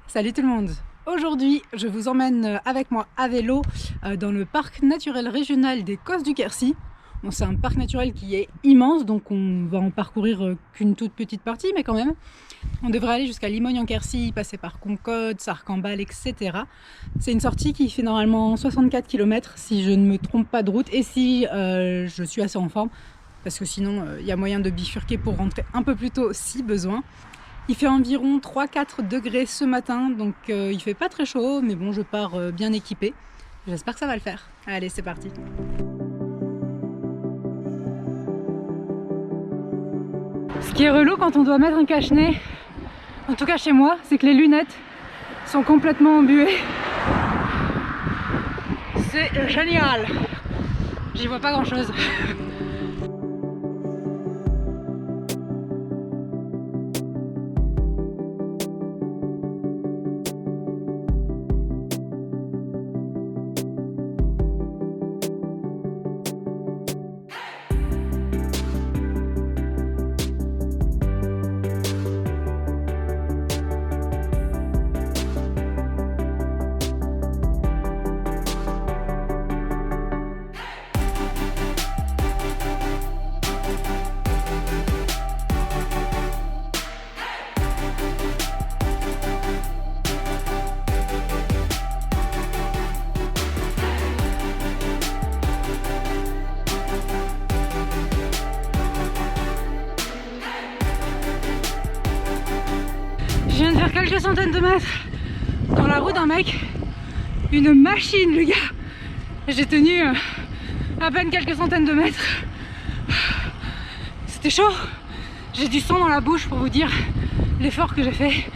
Salut tout le monde! Aujourd'hui, je vous emmène avec moi à vélo dans le parc naturel régional des Causses du Quercy. Bon, c'est un parc naturel qui est immense, donc on va en parcourir qu'une toute petite partie, mais quand même. On devrait aller jusqu'à Limogne-en-Quercy, passer par Concaude, Sarcambal, etc. C'est une sortie qui fait normalement 64 km si je ne me trompe pas de route et si je suis assez en forme, parce que sinon il y a moyen de bifurquer pour rentrer un peu plus tôt si besoin. Il fait environ 3-4 degrés ce matin, donc il fait pas très chaud, mais bon, je pars bien équipée. J'espère que ça va le faire. Allez, c'est parti. Ce qui est relou quand on doit mettre un cache-nez, en tout cas chez moi, c'est que les lunettes sont complètement embuées. C'est génial. J'y vois pas grand-chose. Je viens de faire quelques centaines de mètres dans la roue d'un mec, une machine le gars. J'ai tenu à peine quelques centaines de mètres. C'était chaud. J'ai du sang dans la bouche pour vous dire l'effort que j'ai fait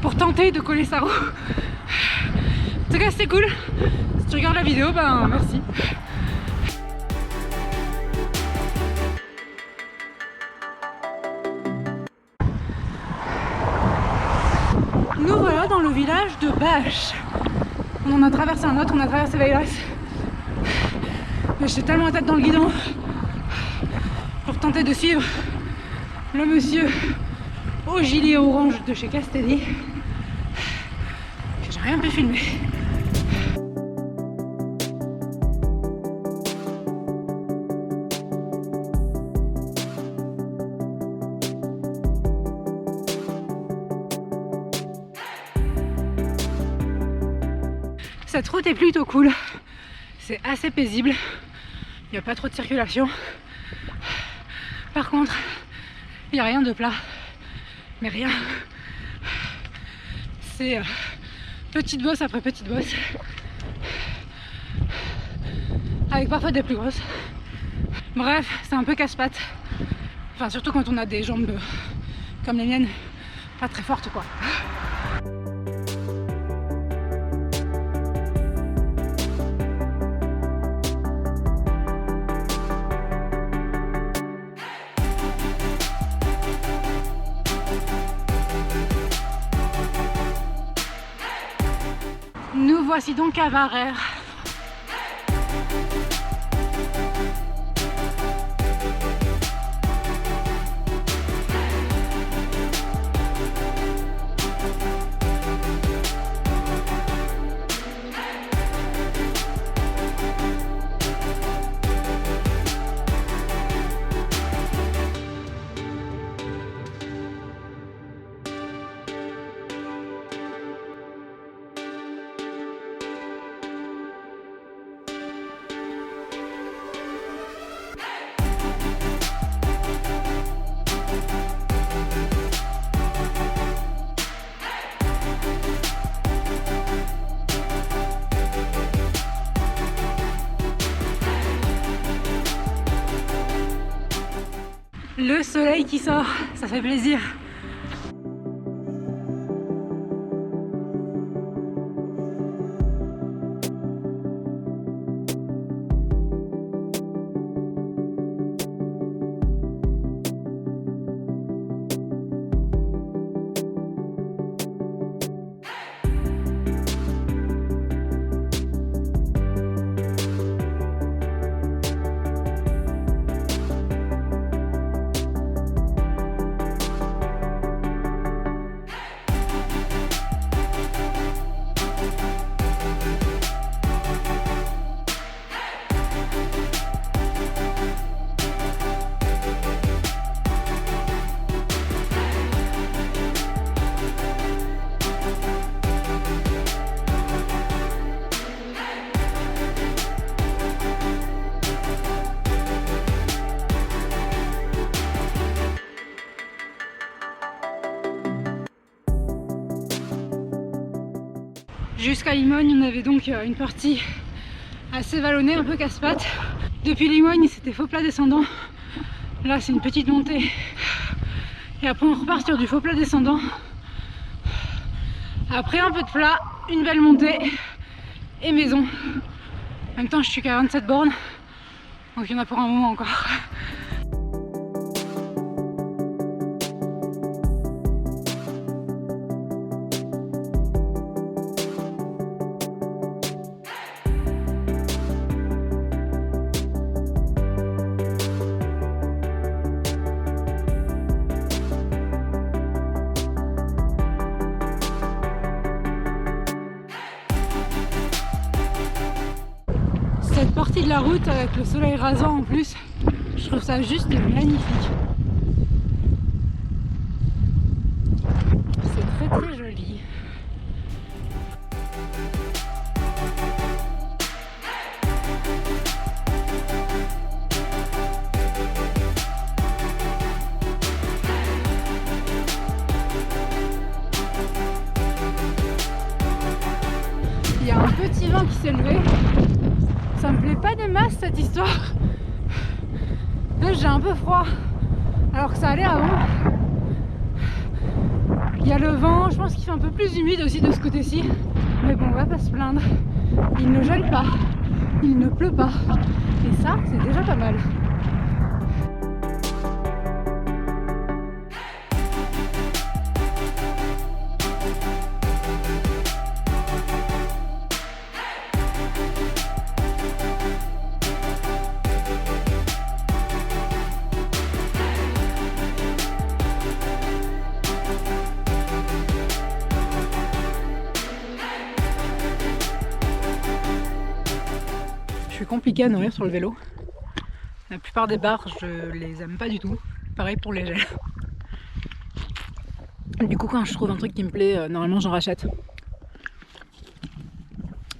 pour tenter de coller sa roue. En tout cas c'était cool. Si tu regardes la vidéo, ben merci. Nous voilà dans le village de Bâche. On en a traversé un autre, on a traversé Veylas. Mais j'étais tellement la tête dans le guidon pour tenter de suivre le monsieur au gilet orange de chez Castelli que j'ai rien pu filmer. Cette route est plutôt cool, c'est assez paisible, il n'y a pas trop de circulation. Par contre, il n'y a rien de plat, mais rien. C'est petite bosse après petite bosse, avec parfois des plus grosses. Bref, c'est un peu casse-pattes, enfin surtout quand on a des jambes comme les miennes, pas très fortes quoi. Nous voici donc à Varère. Le soleil qui sort, ça fait plaisir. Jusqu'à Limogne, on avait donc une partie assez vallonnée, un peu casse-pattes. Depuis Limogne, c'était faux plat descendant. Là, c'est une petite montée. Et après, on repart sur du faux plat descendant. Après, un peu de plat, une belle montée et maison. En même temps, je suis qu'à 27 bornes, donc il y en a pour un moment encore. Cette partie de la route avec le soleil rasant en plus, je trouve ça juste magnifique. C'est très très joli. Il y a un petit vent qui s'est levé. Ça me plaît pas des masses cette histoire. Là j'ai un peu froid alors que ça allait avant. Il y a le vent, je pense qu'il fait un peu plus humide aussi de ce côté-ci. Mais bon, on va pas se plaindre. Il ne gèle pas, il ne pleut pas. Et ça, c'est déjà pas mal. Je suis compliqué à nourrir sur le vélo. La plupart des barres, je les aime pas du tout. Pareil pour les gels. Du coup, quand je trouve un truc qui me plaît, normalement j'en rachète.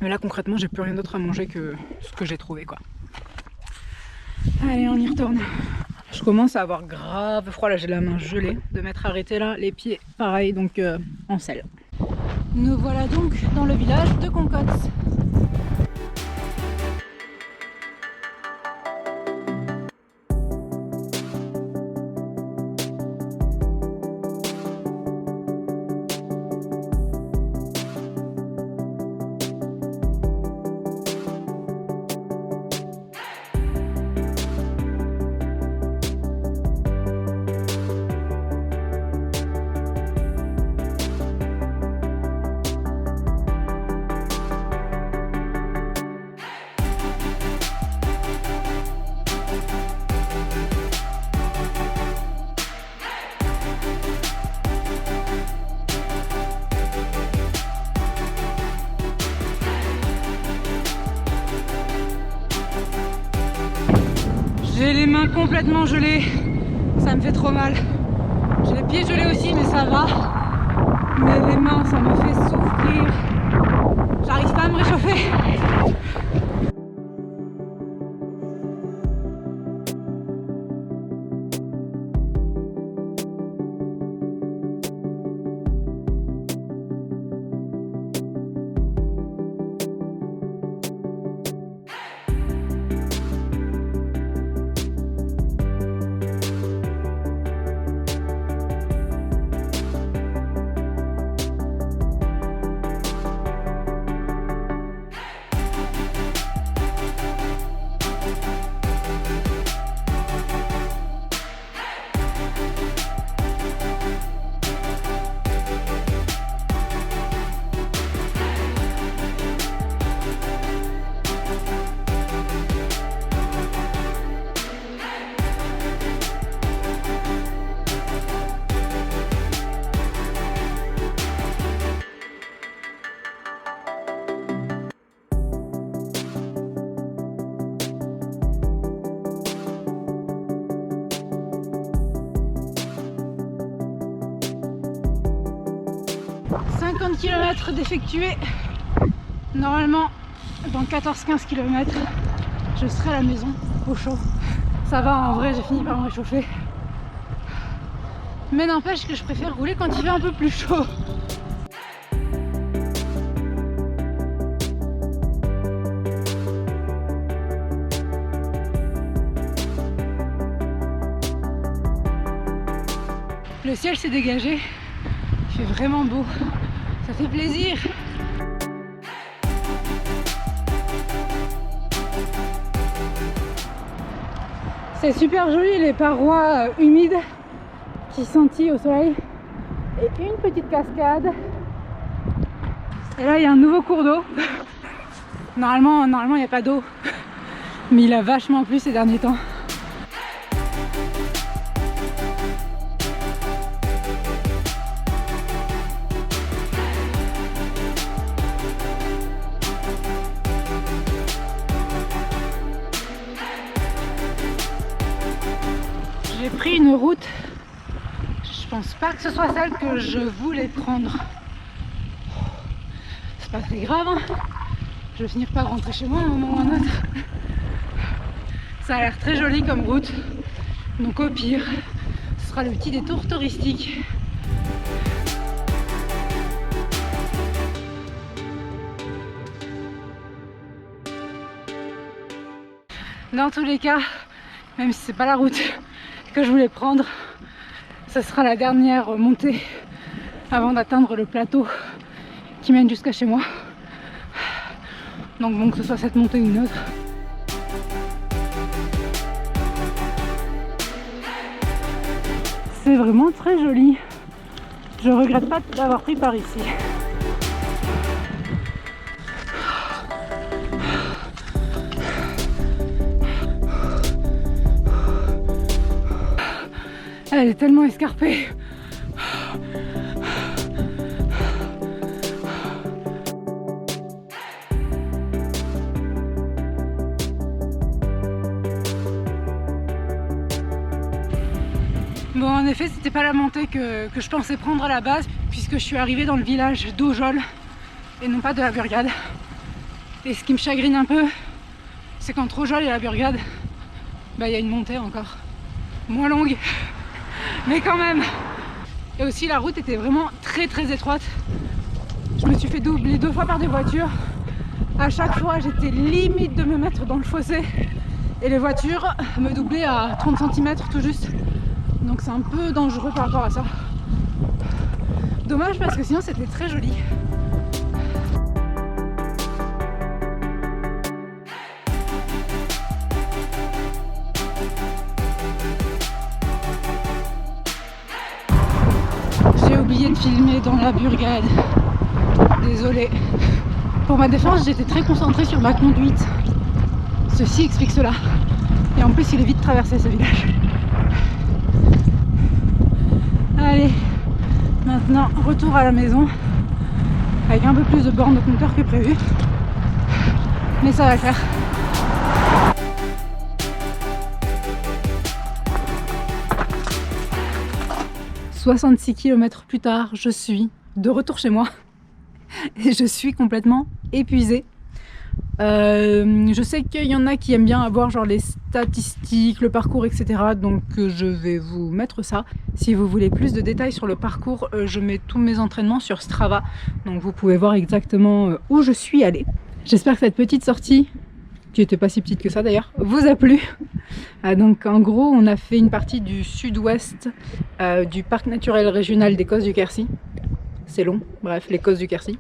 Mais là, concrètement, j'ai plus rien d'autre à manger que ce que j'ai trouvé, quoi. Allez, on y retourne. Je commence à avoir grave froid. Là, j'ai la main gelée. De m'être arrêtée là, les pieds, pareil, donc en selle. Nous voilà donc dans le village de Concotz. J'ai les mains complètement gelées, ça me fait trop mal. J'ai les pieds gelés aussi, mais ça va. Mais les mains, ça me fait souffrir. J'arrive pas à me réchauffer. Km d'effectuer. Normalement, dans 14-15 km, je serai à la maison, au chaud. Ça va, en vrai, j'ai fini par me réchauffer. Mais n'empêche que je préfère rouler quand il fait un peu plus chaud. Le ciel s'est dégagé, il fait vraiment beau, ça fait plaisir. C'est super joli, les parois humides qui scintillent au soleil et une petite cascade. Et là il y a un nouveau cours d'eau. Normalement il n'y a pas d'eau, mais il a vachement plu ces derniers temps. J'ai pris une route, je pense pas que ce soit celle que je voulais prendre. C'est pas très grave, hein. Je vais finir par rentrer chez moi à un moment ou à un autre. Ça a l'air très joli comme route, donc au pire, ce sera le petit détour touristique. Dans tous les cas, même si c'est pas la route que je voulais prendre, ce sera la dernière montée avant d'atteindre le plateau qui mène jusqu'à chez moi. Donc bon, que ce soit cette montée ou une autre. C'est vraiment très joli. Je regrette pas d'avoir pris par ici. Elle est tellement escarpée. Bon, en effet, c'était pas la montée que je pensais prendre à la base, puisque je suis arrivée dans le village d'Aujol et non pas de la Burgade. Et ce qui me chagrine un peu, c'est qu'entre Aujol et la Burgade, bah, y a une montée encore moins longue, mais quand même. Et aussi la route était vraiment très étroite. Je me suis fait doubler 2 fois par des voitures. À chaque fois j'étais limite de me mettre dans le fossé et les voitures me doublaient à 30 cm tout juste. Donc c'est un peu dangereux par rapport à ça. Dommage parce que sinon c'était très joli. J'ai oublié de filmer dans la Burgade. Désolée. Pour ma défense, j'étais très concentrée sur ma conduite. Ceci explique cela. Et en plus, il est vite traversé ce village. Allez, maintenant retour à la maison avec un peu plus de bornes de compteur que prévu. Mais ça va le faire. « 66 km plus tard, je suis de retour chez moi et je suis complètement épuisée. Je sais qu'il y en a qui aiment bien avoir genre les statistiques, le parcours, etc. Donc je vais vous mettre ça. Si vous voulez plus de détails sur le parcours, je mets tous mes entraînements sur Strava. Donc vous pouvez voir exactement où je suis allée. J'espère que cette petite sortie, qui n'était pas si petite que ça d'ailleurs, vous a plu. Donc en gros, on a fait une partie du sud-ouest du parc naturel régional des Causses du Quercy. C'est long, bref, les Causses du Quercy.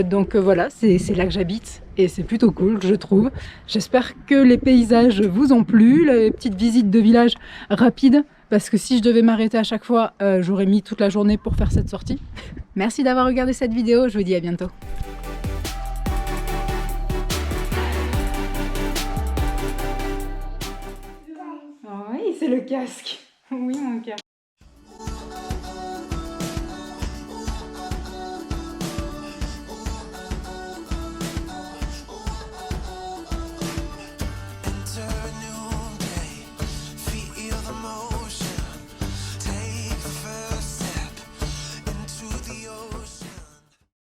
Donc voilà, c'est là que j'habite et c'est plutôt cool, je trouve. J'espère que les paysages vous ont plu, les petites visites de village rapides, parce que si je devais m'arrêter à chaque fois, j'aurais mis toute la journée pour faire cette sortie. Merci d'avoir regardé cette vidéo, je vous dis à bientôt. Oh oui, c'est le casque. Oui, mon casque.